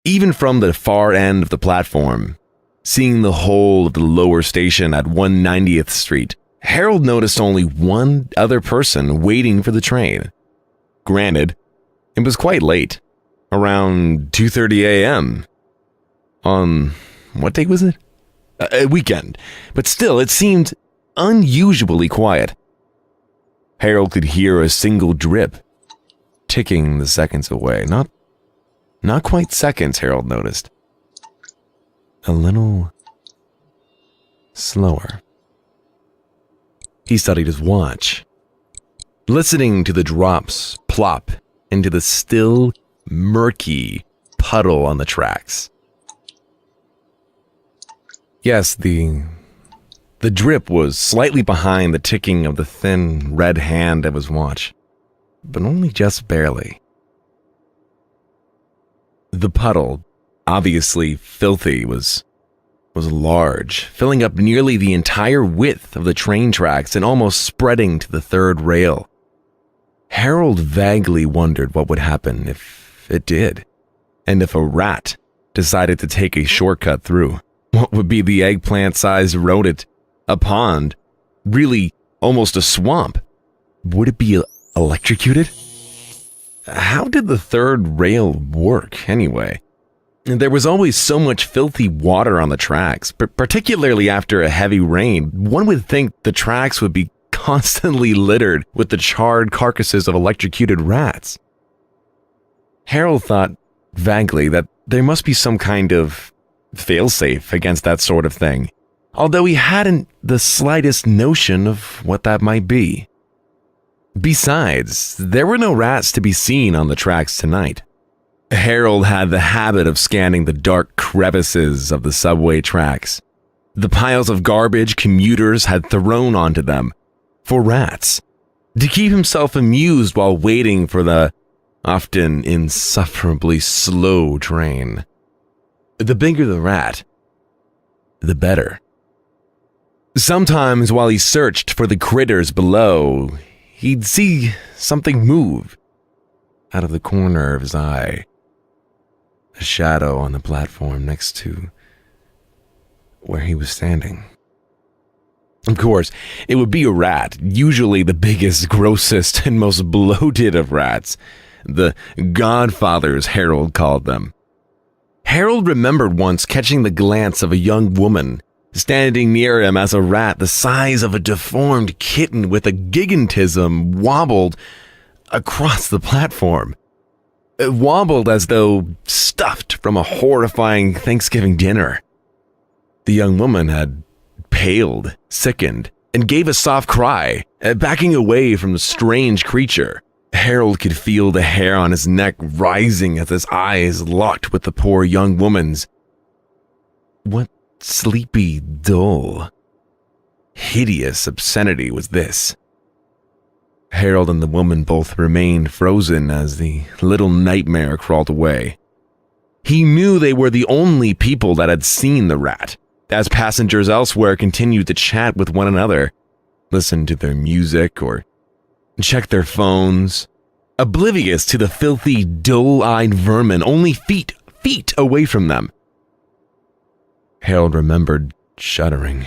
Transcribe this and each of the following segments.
Even from the far end of the platform, seeing the whole of the lower station at 190th Street, Harold noticed only one other person waiting for the train. Granted, it was quite late, around 2:30 a.m. On what day was it? A weekend, but still it seemed unusually quiet. Harold could hear a single drip, ticking the seconds away. Not quite seconds, Harold noticed. A little slower. He studied his watch, listening to the drops plop into the still, murky puddle on the tracks. Yes, the drip was slightly behind the ticking of the thin, red hand of his watch, but only just barely. The puddle, obviously filthy, was large, filling up nearly the entire width of the train tracks and almost spreading to the third rail. Harold vaguely wondered what would happen if it did, and if a rat decided to take a shortcut through. What would be the eggplant-sized rodent? A pond? Really, almost a swamp? Would it be electrocuted? How did the third rail work, anyway? There was always so much filthy water on the tracks, particularly after a heavy rain. One would think the tracks would be constantly littered with the charred carcasses of electrocuted rats. Harold thought vaguely that there must be some kind of failsafe against that sort of thing, although he hadn't the slightest notion of what that might be. Besides, there were no rats to be seen on the tracks tonight. Harold had the habit of scanning the dark crevices of the subway tracks, the piles of garbage commuters had thrown onto them, for rats, to keep himself amused while waiting for the often insufferably slow train. The bigger the rat, the better. Sometimes while he searched for the critters below, he'd see something move out of the corner of his eye. A shadow on the platform next to where he was standing. Of course, it would be a rat, usually the biggest, grossest, and most bloated of rats. The godfathers, Harold called them. Harold remembered once catching the glance of a young woman standing near him as a rat the size of a deformed kitten with a gigantism wobbled across the platform. It wobbled as though stuffed from a horrifying Thanksgiving dinner. The young woman had paled, sickened, and gave a soft cry, backing away from the strange creature. Harold could feel the hair on his neck rising as his eyes locked with the poor young woman's. What sleepy, dull, hideous obscenity was this? Harold and the woman both remained frozen as the little nightmare crawled away. He knew they were the only people that had seen the rat, as passengers elsewhere continued to chat with one another, listen to their music, or check their phones, oblivious to the filthy, dull-eyed vermin only feet away from them. Harold remembered shuddering.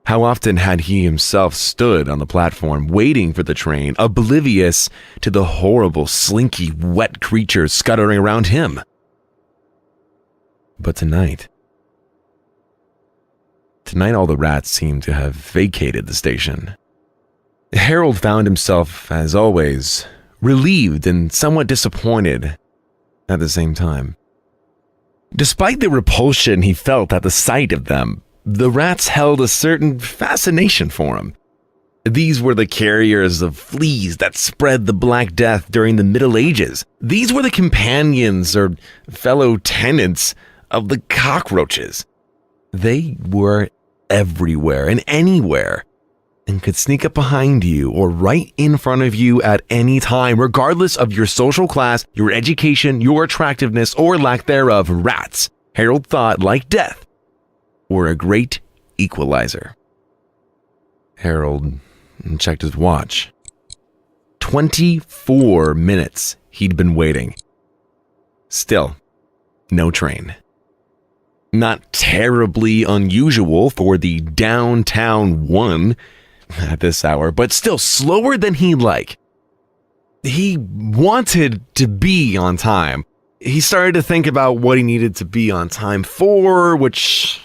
How often had he himself stood on the platform waiting for the train, oblivious to the horrible, slinky, wet creatures scuttering around him? But tonight all the rats seemed to have vacated the station. Harold found himself, as always, relieved and somewhat disappointed at the same time. Despite the repulsion he felt at the sight of them, the rats held a certain fascination for him. These were the carriers of fleas that spread the Black Death during the Middle Ages. These were the companions or fellow tenants of the cockroaches. They were everywhere and anywhere, and could sneak up behind you or right in front of you at any time, regardless of your social class, your education, your attractiveness, or lack thereof. Rats, Harold thought, like death, were a great equalizer. Harold checked his watch. 24 minutes he'd been waiting. Still, no train. Not terribly unusual for the downtown one at this hour, but still slower than he'd like. He wanted to be on time. He started to think about what he needed to be on time for, which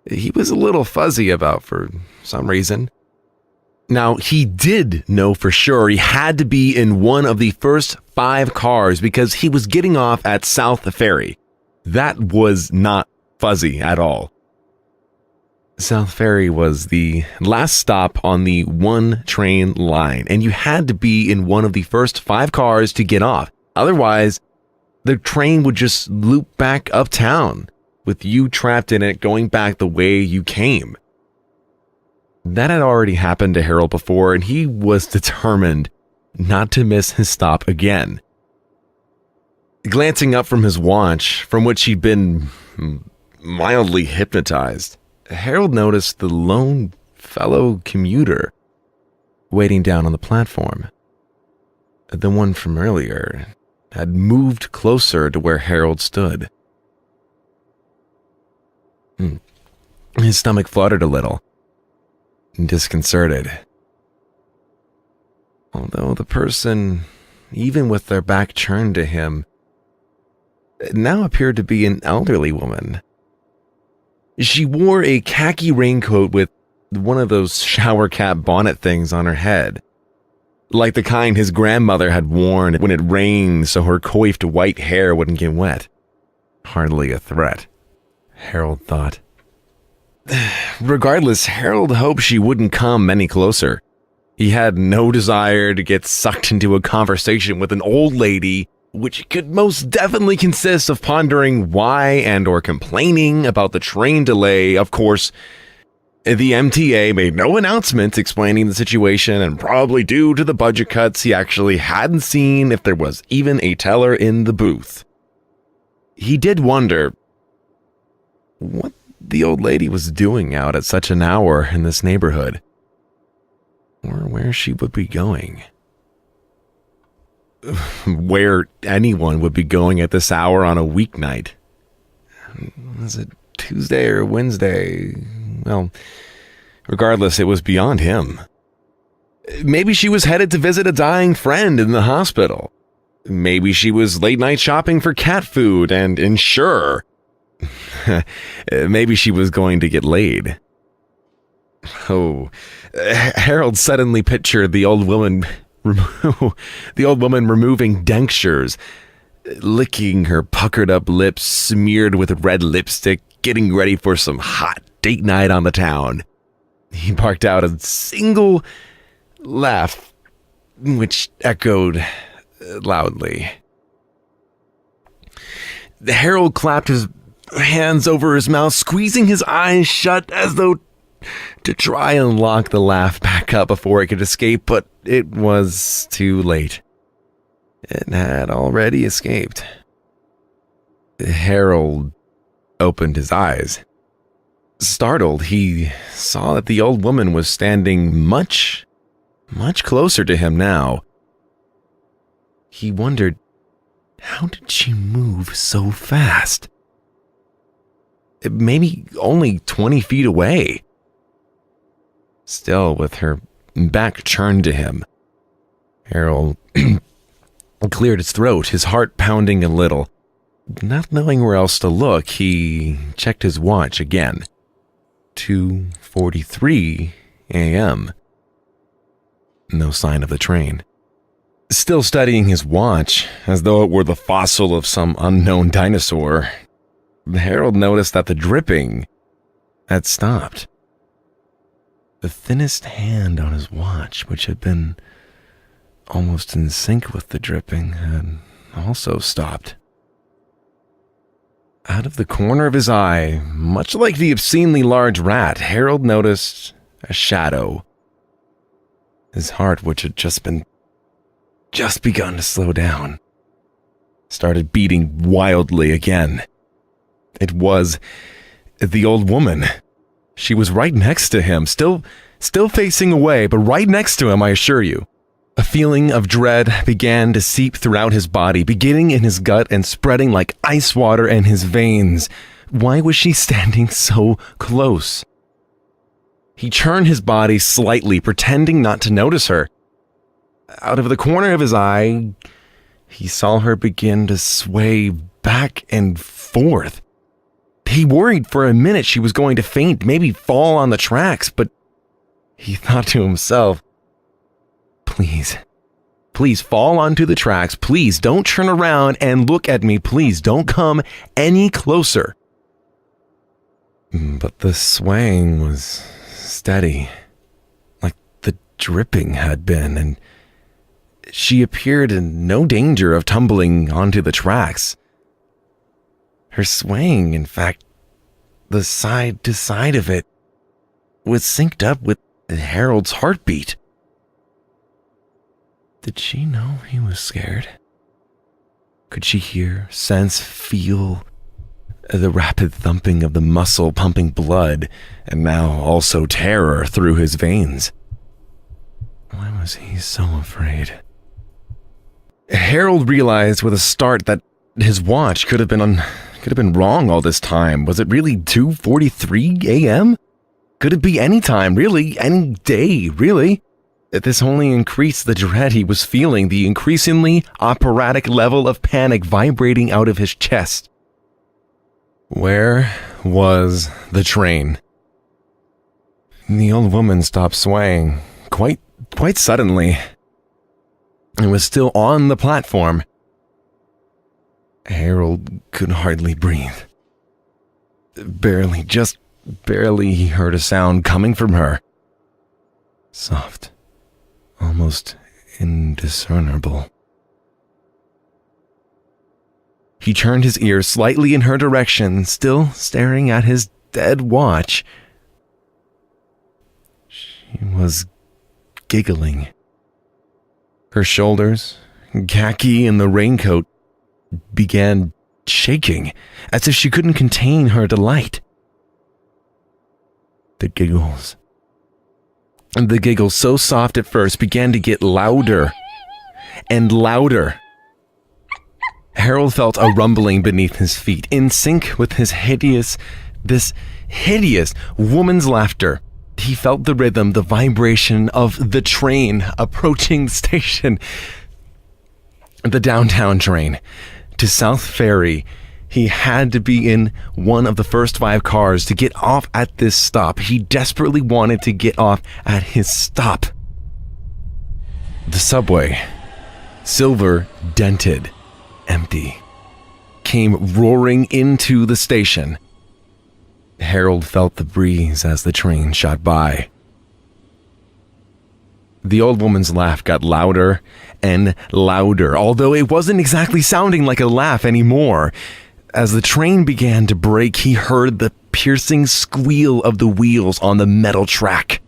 he was a little fuzzy about for some reason. Now, he did know for sure he had to be in one of the first 5 cars because he was getting off at South Ferry. That was not fuzzy at all. South Ferry was the last stop on the 1 train line, and you had to be in one of the first 5 cars to get off. Otherwise, the train would just loop back uptown, with you trapped in it going back the way you came. That had already happened to Harold before, and he was determined not to miss his stop again. Glancing up from his watch, from which he'd been mildly hypnotized, Harold noticed the lone fellow commuter waiting down on the platform. The one from earlier had moved closer to where Harold stood. His stomach fluttered a little, disconcerted. Although the person, even with their back turned to him, now appeared to be an elderly woman. She wore a khaki raincoat with one of those shower cap bonnet things on her head, like the kind his grandmother had worn when it rained so her coiffed white hair wouldn't get wet. Hardly a threat, Harold thought. Regardless, Harold hoped she wouldn't come any closer. He had no desire to get sucked into a conversation with an old lady, which could most definitely consist of pondering why and or complaining about the train delay. Of course, the MTA made no announcement explaining the situation, and probably due to the budget cuts, he actually hadn't seen if there was even a teller in the booth. He did wonder what the old lady was doing out at such an hour in this neighborhood, or where she would be going. Where anyone would be going at this hour on a weeknight. Was it Tuesday or Wednesday? Well, regardless, it was beyond him. Maybe she was headed to visit a dying friend in the hospital. Maybe she was late night shopping for cat food and insure. Maybe she was going to get laid. Oh, Harold suddenly pictured the old woman removing dentures, licking her puckered up lips smeared with red lipstick, getting ready for some hot date night on the town. He barked out a single laugh, which echoed loudly. Harold clapped his hands over his mouth, squeezing his eyes shut as though to try and lock the laugh back up before it could escape, but it was too late. It had already escaped. Harold opened his eyes. Startled, he saw that the old woman was standing much closer to him now. He wondered, how did she move so fast? Maybe only 20 feet away. Still, with her back turned to him, Harold cleared his throat, his heart pounding a little. Not knowing where else to look, he checked his watch again. 2:43 a.m. No sign of the train. Still studying his watch, as though it were the fossil of some unknown dinosaur, Harold noticed that the dripping had stopped. The thinnest hand on his watch, which had been almost in sync with the dripping, had also stopped. Out of the corner of his eye, much like the obscenely large rat, Harold noticed a shadow. His heart, which had just begun to slow down, started beating wildly again. It was the old woman. She was right next to him, still facing away, but right next to him, I assure you. A feeling of dread began to seep throughout his body, beginning in his gut and spreading like ice water in his veins. Why was she standing so close? He turned his body slightly, pretending not to notice her. Out of the corner of his eye, he saw her begin to sway back and forth. He worried for a minute she was going to faint, maybe fall on the tracks, but he thought to himself, Please fall onto the tracks. Please don't turn around and look at me. Please don't come any closer. But the swaying was steady, like the dripping had been, and she appeared in no danger of tumbling onto the tracks. Her swaying, in fact, the side to side of it, was synced up with Harold's heartbeat. Did she know he was scared? Could she hear, sense, feel the rapid thumping of the muscle pumping blood, and now also terror through his veins? Why was he so afraid? Harold realized with a start that his watch could have been wrong all this time. Was it really 2:43 a.m.? Could it be any time, really? Any day, really? This only increased the dread he was feeling, the increasingly operatic level of panic vibrating out of his chest. Where was the train? The old woman stopped swaying, quite suddenly, and was still on the platform. Harold could hardly breathe. Just barely, he heard a sound coming from her. Soft. Almost indiscernible. He turned his ear slightly in her direction, still staring at his dead watch. She was giggling. Her shoulders, khaki in the raincoat, began shaking, as if she couldn't contain her delight. The giggles, so soft at first, began to get louder and louder. Harold felt a rumbling beneath his feet, in sync with this hideous woman's laughter. He felt the rhythm, the vibration of the train approaching the station. The downtown train to South Ferry. He had to be in one of the first 5 cars to get off at this stop. He desperately wanted to get off at his stop. The subway, silver dented, empty, came roaring into the station. Harold felt the breeze as the train shot by. The old woman's laugh got louder and louder, although it wasn't exactly sounding like a laugh anymore. As the train began to brake, he heard the piercing squeal of the wheels on the metal track.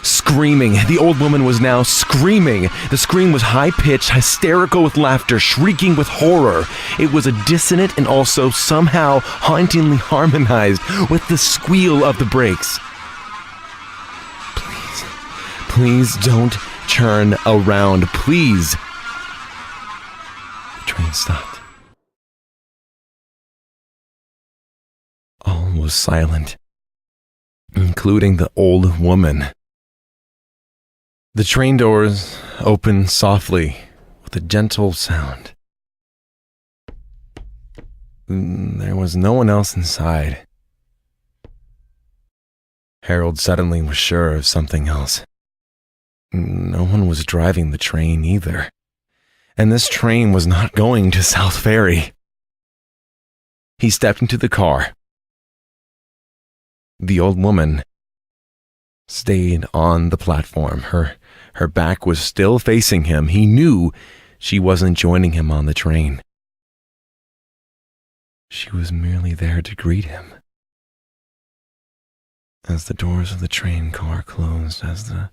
Screaming, the old woman was now screaming. The scream was high-pitched, hysterical with laughter, shrieking with horror. It was a dissonant and also somehow hauntingly harmonized with the squeal of the brakes. Please don't turn around, please. The train stopped. All was silent, including the old woman. The train doors opened softly with a gentle sound. There was no one else inside. Harold suddenly was sure of something else. No one was driving the train either. And this train was not going to South Ferry. He stepped into the car. The old woman stayed on the platform. Her back was still facing him. He knew she wasn't joining him on the train. She was merely there to greet him. As the doors of the train car closed, as the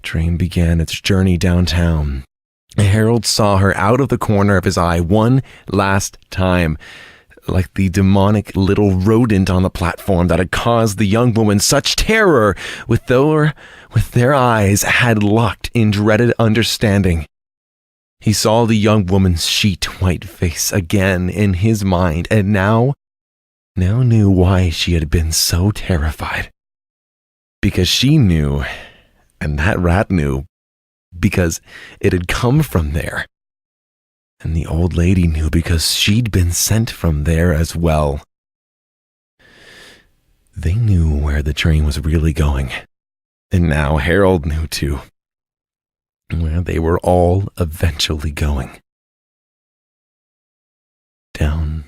train began its journey downtown, Harold saw her out of the corner of his eye one last time, like the demonic little rodent on the platform that had caused the young woman such terror, with their eyes had locked in dreaded understanding. He saw the young woman's sheet white face again in his mind, and now knew why she had been so terrified. Because she knew, and that rat knew, because it had come from there. And the old lady knew because she'd been sent from there as well. They knew where the train was really going. And now Harold knew too, where they were all eventually going. Down.